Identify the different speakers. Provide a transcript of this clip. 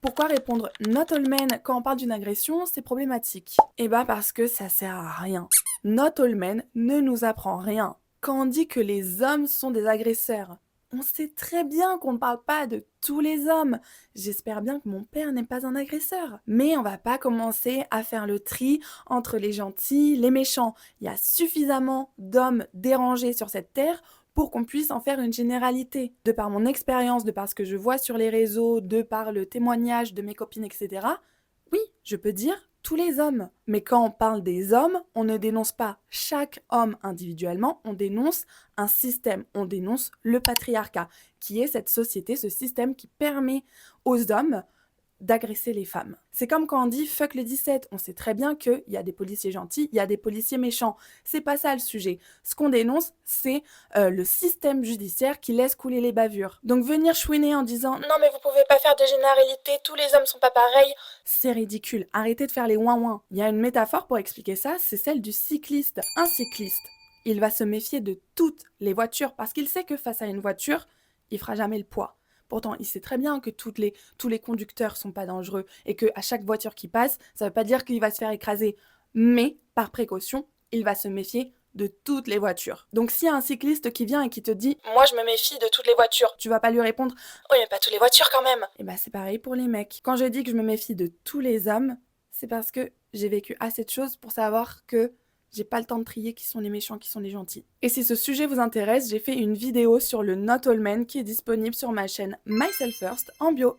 Speaker 1: Pourquoi répondre not all men quand on parle d'une agression, c'est problématique? Eh ben parce que ça sert à rien. Not all men ne nous apprend rien. Quand on dit que les hommes sont des agresseurs, on sait très bien qu'on ne parle pas de tous les hommes. J'espère bien que mon père n'est pas un agresseur. Mais on va pas commencer à faire le tri entre les gentils, les méchants. Il y a suffisamment d'hommes dérangés sur cette terre pour qu'on puisse en faire une généralité. De par mon expérience, de par ce que je vois sur les réseaux, de par le témoignage de mes copines, etc., oui, je peux dire tous les hommes. Mais quand on parle des hommes, on ne dénonce pas chaque homme individuellement, on dénonce un système, on dénonce le patriarcat, qui est cette société, ce système qui permet aux hommes d'agresser les femmes. C'est comme quand on dit fuck le 17, on sait très bien qu'il y a des policiers gentils, il y a des policiers méchants. C'est pas ça le sujet. Ce qu'on dénonce, c'est le système judiciaire qui laisse couler les bavures. Donc venir chouiner en disant non mais vous pouvez pas faire de généralité, tous les hommes sont pas pareils, c'est ridicule. Arrêtez de faire les ouin-ouin. Il y a une métaphore pour expliquer ça, c'est celle du cycliste. Un cycliste, il va se méfier de toutes les voitures parce qu'il sait que face à une voiture, il fera jamais le poids. Pourtant, il sait très bien que tous les conducteurs sont pas dangereux et qu'à chaque voiture qui passe, ça veut pas dire qu'il va se faire écraser. Mais, par précaution, il va se méfier de toutes les voitures. Donc s'il y a un cycliste qui vient et qui te dit « Moi, je me méfie de toutes les voitures », tu vas pas lui répondre « Oui, mais pas toutes les voitures quand même !» Et bah c'est pareil pour les mecs. Quand je dis que je me méfie de tous les hommes, c'est parce que j'ai vécu assez de choses pour savoir que j'ai pas le temps de trier qui sont les méchants, qui sont les gentils. Et si ce sujet vous intéresse, j'ai fait une vidéo sur le Not All Men qui est disponible sur ma chaîne Myself First en bio.